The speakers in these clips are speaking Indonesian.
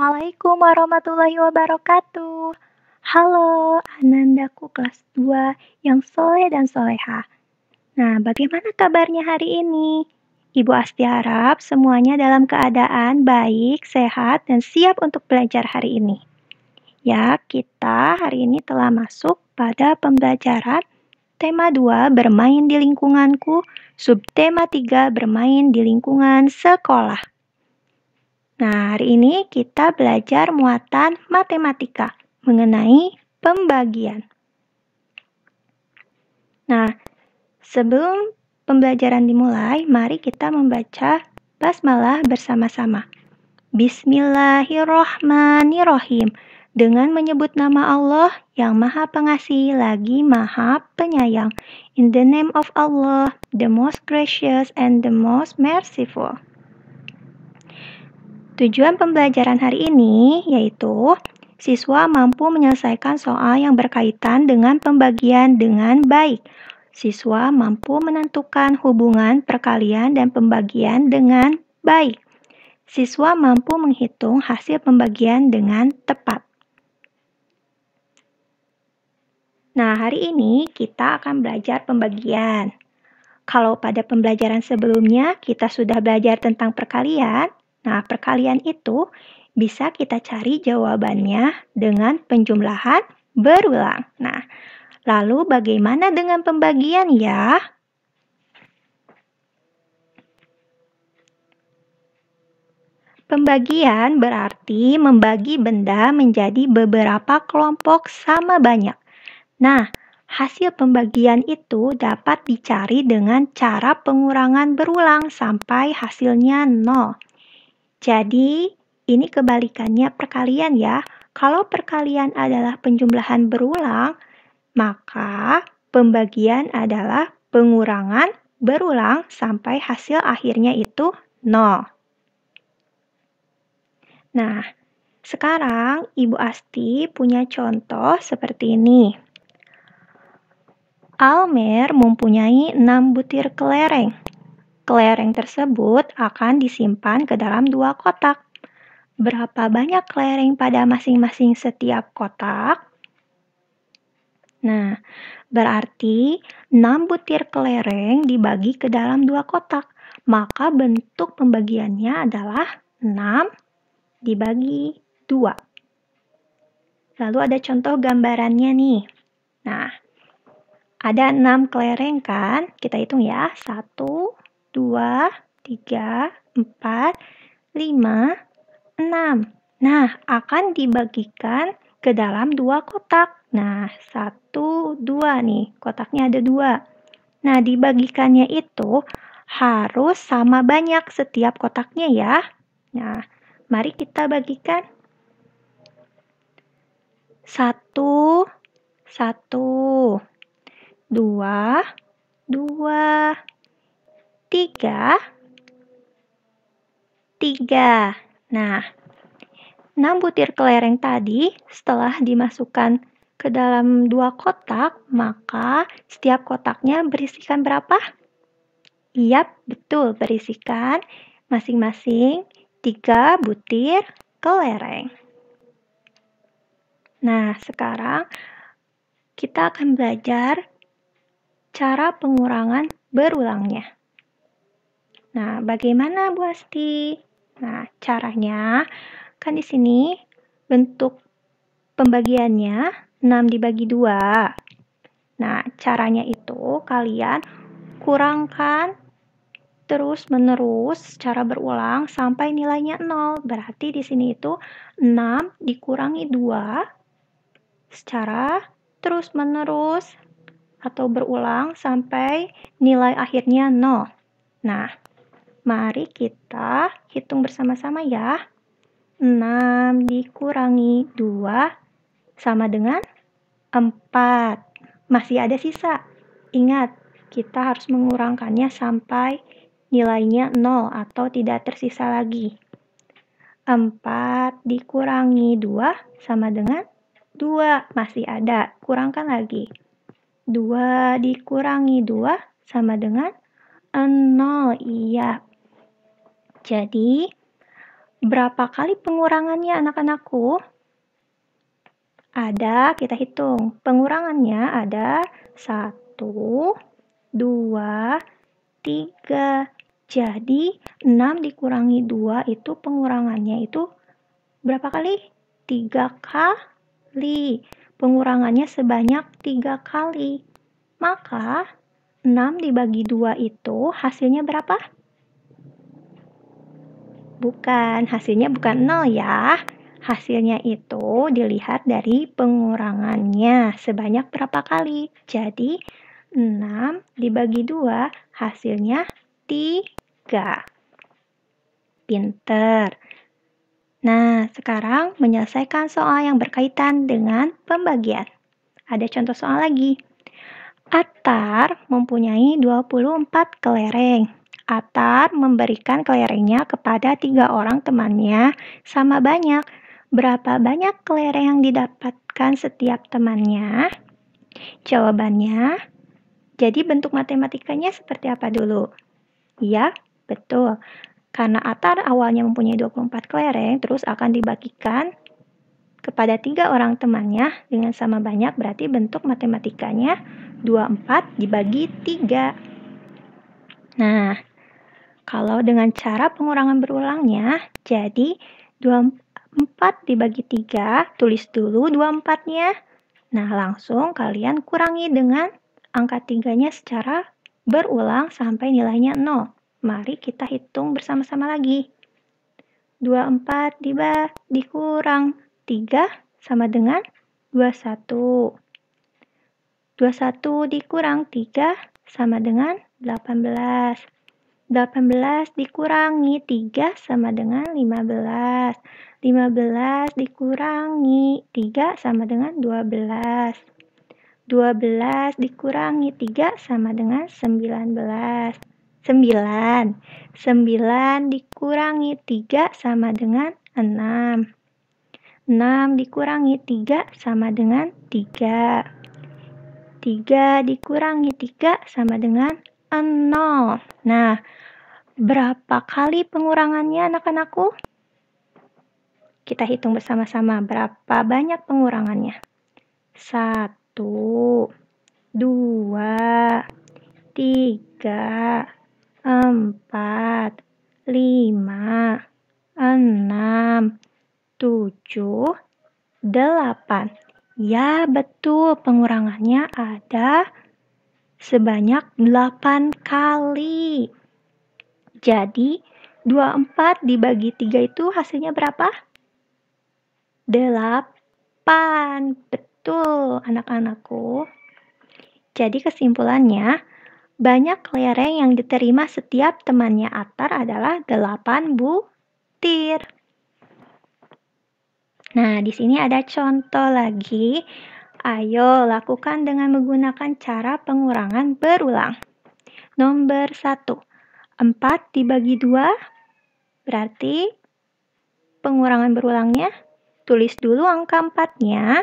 Assalamualaikum warahmatullahi wabarakatuh. Halo, Anandaku kelas 2 yang soleh dan soleha. Nah, bagaimana kabarnya hari ini? Ibu Asti harap semuanya dalam keadaan baik, sehat, dan siap untuk belajar hari ini. Ya, kita hari ini telah masuk pada pembelajaran tema 2 bermain di lingkunganku, subtema 3 bermain di lingkungan sekolah. Nah, hari ini kita belajar muatan matematika mengenai pembagian. Nah, sebelum pembelajaran dimulai, mari kita membaca basmalah bersama-sama. Bismillahirrohmanirrohim. Dengan menyebut nama Allah yang Maha Pengasih lagi Maha Penyayang. In the name of Allah, the most gracious and the most merciful. Tujuan pembelajaran hari ini yaitu siswa mampu menyelesaikan soal yang berkaitan dengan pembagian dengan baik. Siswa mampu menentukan hubungan perkalian dan pembagian dengan baik. Siswa mampu menghitung hasil pembagian dengan tepat. Nah, hari ini kita akan belajar pembagian. Kalau pada pembelajaran sebelumnya kita sudah belajar tentang perkalian, nah perkalian itu bisa kita cari jawabannya dengan penjumlahan berulang. Nah, lalu bagaimana dengan pembagian ya? Pembagian berarti membagi benda menjadi beberapa kelompok sama banyak. Nah, hasil pembagian itu dapat dicari dengan cara pengurangan berulang sampai hasilnya 0. Jadi, ini kebalikannya perkalian ya. Kalau perkalian adalah penjumlahan berulang, maka pembagian adalah pengurangan berulang sampai hasil akhirnya itu 0. Nah, sekarang Ibu Asti punya contoh seperti ini. Almer mempunyai 6 butir kelereng. Kelereng tersebut akan disimpan ke dalam 2 kotak. Berapa banyak kelereng pada masing-masing setiap kotak? Nah, berarti 6 butir kelereng dibagi ke dalam 2 kotak. Maka bentuk pembagiannya adalah 6 dibagi 2. Lalu ada contoh gambarannya nih. Nah, ada 6 kelereng kan? Kita hitung ya. 1, 2, 3, 4, 5, 6. Nah, akan dibagikan ke dalam 2 kotak. Nah, 1, 2 nih. Kotaknya ada 2. Nah, dibagikannya itu harus sama banyak setiap kotaknya ya. Nah, mari kita bagikan. 1, 1. 2, 2, 3, 3. Nah, 6 butir kelereng tadi setelah dimasukkan ke dalam 2 kotak, maka setiap kotaknya berisikan berapa? Iya, betul, berisikan masing-masing 3 butir kelereng. Nah, sekarang kita akan belajar cara pengurangan berulangnya. Nah, bagaimana Bu Asti? Nah, caranya kan di sini bentuk pembagiannya 6 dibagi 2. Nah, caranya itu kalian kurangkan terus-menerus secara berulang sampai nilainya 0. Berarti di sini itu 6 dikurangi 2 secara terus-menerus atau berulang sampai nilai akhirnya 0. Nah, mari kita hitung bersama-sama ya. 6 dikurangi 2 sama dengan 4. Masih ada sisa. Ingat, kita harus mengurangkannya sampai nilainya 0 atau tidak tersisa lagi. 4 dikurangi 2 sama dengan 2. Masih ada. Kurangkan lagi. 2 dikurangi 2 sama dengan 0. Iya. Jadi, Berapa kali pengurangannya anak-anakku? Ada, kita hitung. Pengurangannya ada 1, 2, 3. Jadi 6 dikurangi 2 itu pengurangannya itu berapa kali? 3 kali. Pengurangannya sebanyak 3 kali. Maka 6 dibagi 2 itu hasilnya berapa? Bukan, hasilnya bukan 0 ya. Hasilnya itu dilihat dari pengurangannya sebanyak berapa kali. Jadi 6 dibagi 2 hasilnya 3. Pinter. Nah, sekarang menyelesaikan soal yang berkaitan dengan pembagian. Ada contoh soal lagi. Atar mempunyai 24 kelereng. Atar memberikan kelerengnya kepada 3 orang temannya sama banyak. Berapa banyak kelereng yang didapatkan setiap temannya? Jawabannya, jadi bentuk matematikanya seperti apa dulu? Iya, betul. Karena Atar awalnya mempunyai 24 kelereng, terus akan dibagikan kepada 3 orang temannya dengan sama banyak, berarti bentuk matematikanya 24 dibagi 3. Nah, kalau dengan cara pengurangan berulangnya, jadi 24 dibagi 3, tulis dulu 24-nya. Nah, langsung kalian kurangi dengan angka 3-nya secara berulang sampai nilainya 0. Mari kita hitung bersama-sama lagi. 24 dikurang 3 sama dengan 21. 21 dikurang 3 sama dengan 18. 18 dikurangi 3 sama dengan 15. 15 dikurangi 3 sama dengan 12. 12 dikurangi 3 sama dengan 19. 9. 9 dikurangi 3 sama dengan 6. 6 dikurangi 3 sama dengan 3. 3 dikurangi 3 sama dengan 0. Nah, berapa kali pengurangannya anak-anakku? Kita hitung bersama-sama berapa banyak pengurangannya. 1, 2, 3, 4, 5, 6, 7, 8. Ya, betul. Pengurangannya ada sebanyak 8 kali. Jadi, 24 dibagi 3 itu hasilnya berapa? 8. Betul, anak-anakku. Jadi kesimpulannya, banyak kelereng yang diterima setiap temannya Atar adalah 8 butir. Nah, di sini ada contoh lagi. Ayo lakukan dengan menggunakan cara pengurangan berulang. Nomor 1. 4 dibagi 2, berarti pengurangan berulangnya, tulis dulu angka 4-nya,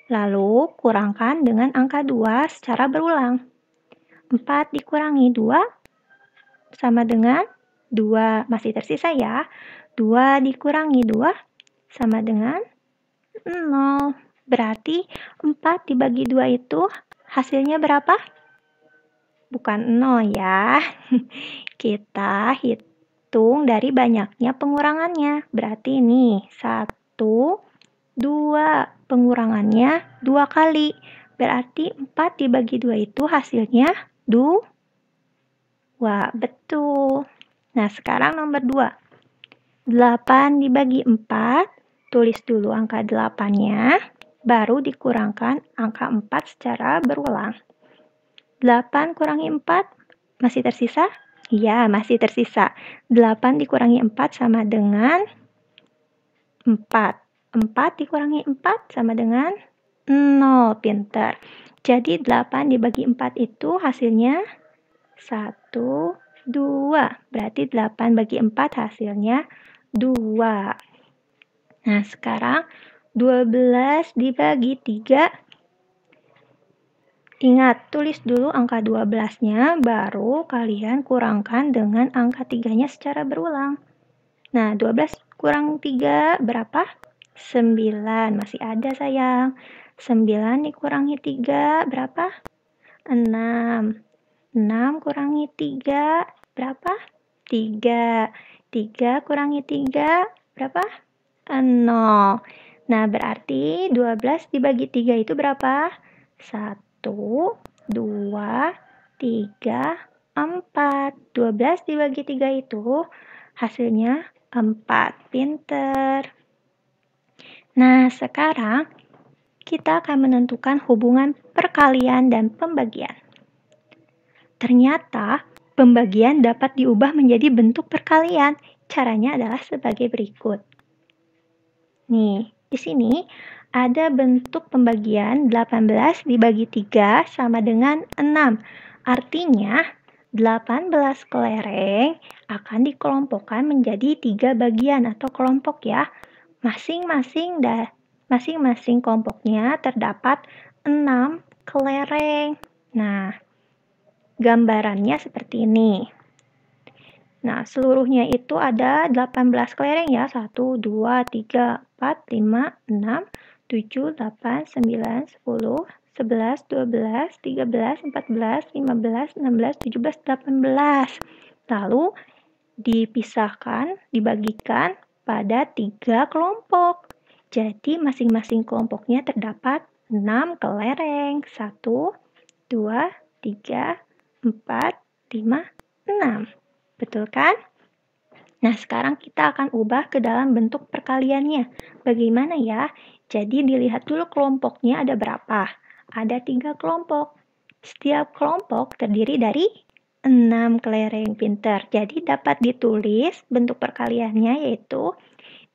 lalu kurangkan dengan angka 2 secara berulang. 4 dikurangi 2 sama dengan 2, masih tersisa ya. 2 dikurangi 2 sama dengan 0. Berarti 4 dibagi 2 itu hasilnya berapa? Bukan 0 ya. Kita hitung dari banyaknya pengurangannya. Berarti ini 1, 2. Pengurangannya 2 kali. Berarti 4 dibagi 2 itu hasilnya 2. Betul. Nah, sekarang nomor 2. 8 dibagi 4. Tulis dulu angka 8-nya. Baru dikurangkan angka 4 secara berulang. 8 kurangi 4. Masih tersisa? Iya, masih tersisa. 8 dikurangi 4 sama dengan 4. 4 dikurangi 4 sama dengan 0. Pinter. Jadi 8 dibagi 4 itu hasilnya 1, 2. Berarti 8 bagi 4 hasilnya 2. Nah, sekarang 12 dibagi 3. Ingat, tulis dulu angka 12-nya, baru kalian kurangkan dengan angka 3-nya secara berulang. Nah, 12 kurang 3 berapa? 9. Masih ada sayang. 9 dikurangi 3 berapa? 6. 6 kurangi 3 berapa? 3. 3 kurangi 3 berapa? 0. Nah, berarti 12 dibagi 3 itu berapa? 1, 2, 3, 4. 12 dibagi 3 itu hasilnya 4. Pinter. Nah, sekarang kita akan menentukan hubungan perkalian dan pembagian. Ternyata, pembagian dapat diubah menjadi bentuk perkalian. Caranya adalah sebagai berikut. Nih, di sini ada bentuk pembagian 18 dibagi 3 sama dengan 6. Artinya, 18 kelereng akan dikelompokkan menjadi 3 bagian atau kelompok ya. Masing-masing kelompoknya terdapat 6 kelereng. Nah, gambarannya seperti ini. Nah, seluruhnya itu ada 18 kelereng ya. 1, 2, 3, 4, 5, 6, 7, 8, 9, 10, 11, 12, 13, 14, 15, 16, 17, 18. Lalu dipisahkan, dibagikan pada 3 kelompok. Jadi masing-masing kelompoknya terdapat 6 kelereng. 1, 2, 3, 4, 5, 6. Betul kan? Nah, sekarang kita akan ubah ke dalam bentuk perkaliannya. Bagaimana ya? Jadi dilihat dulu kelompoknya ada berapa. Ada 3 kelompok. Setiap kelompok terdiri dari 6 kelereng. Pinter. Jadi dapat ditulis bentuk perkaliannya yaitu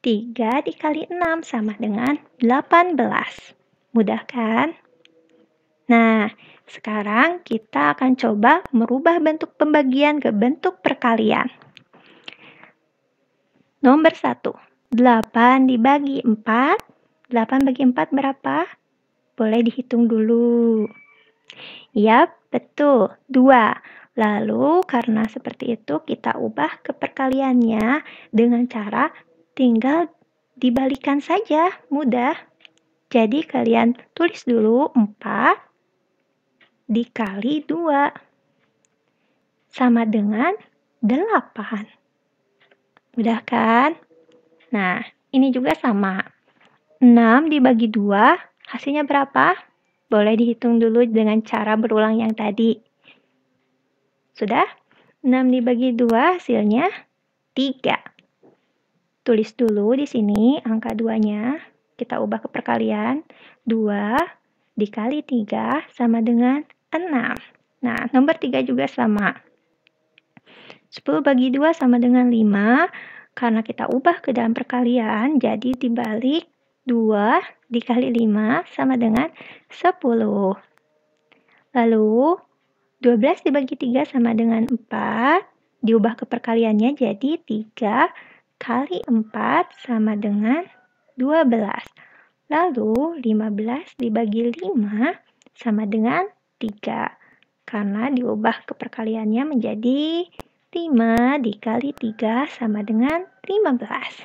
3 dikali 6 sama dengan 18. Mudah kan? Nah, sekarang kita akan coba merubah bentuk pembagian ke bentuk perkalian. Nomor 1, 8 dibagi 4. 8 bagi 4 berapa? Boleh dihitung dulu. Yap, betul, 2. Lalu, karena seperti itu, kita ubah ke perkaliannya dengan cara tinggal dibalikan saja, mudah. Jadi, kalian tulis dulu 4 dikali 2 sama dengan 8. Mudah kan? Nah, ini juga sama. 6 dibagi 2, hasilnya berapa? Boleh dihitung dulu dengan cara berulang yang tadi. Sudah? 6 dibagi 2 hasilnya 3. Tulis dulu di sini angka 2-nya. Kita ubah ke perkalian. 2 dikali 3 sama dengan 6. Nah, nomor 3 juga sama. 10 bagi 2 sama dengan 5. Karena kita ubah ke dalam perkalian, jadi dibalik 2 dikali 5 sama dengan 10. Lalu, 12 dibagi 3 sama dengan 4. Diubah ke perkaliannya jadi 3 kali 4 sama dengan 12. Lalu, 15 dibagi 5 sama dengan 3. Karena diubah ke perkaliannya menjadi 5 dikali 3 sama dengan 15.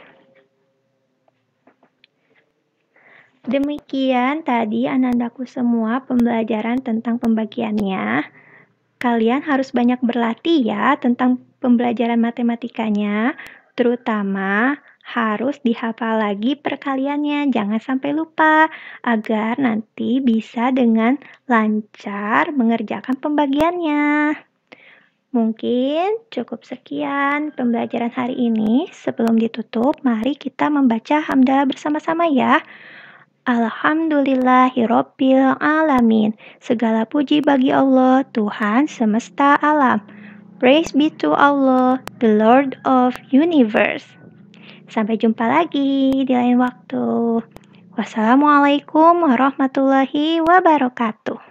Demikian tadi anak-anakku semua pembelajaran tentang pembagiannya. Kalian harus banyak berlatih ya tentang pembelajaran matematikanya, terutama harus dihafal lagi perkaliannya. Jangan sampai lupa agar nanti bisa dengan lancar mengerjakan pembagiannya. Mungkin cukup sekian pembelajaran hari ini. Sebelum ditutup, mari kita membaca hamdalah bersama-sama ya. Alhamdulillahirobbil alamin. Segala puji bagi Allah, Tuhan semesta alam. Praise be to Allah, the Lord of universe. Sampai jumpa lagi di lain waktu. Wassalamualaikum warahmatullahi wabarakatuh.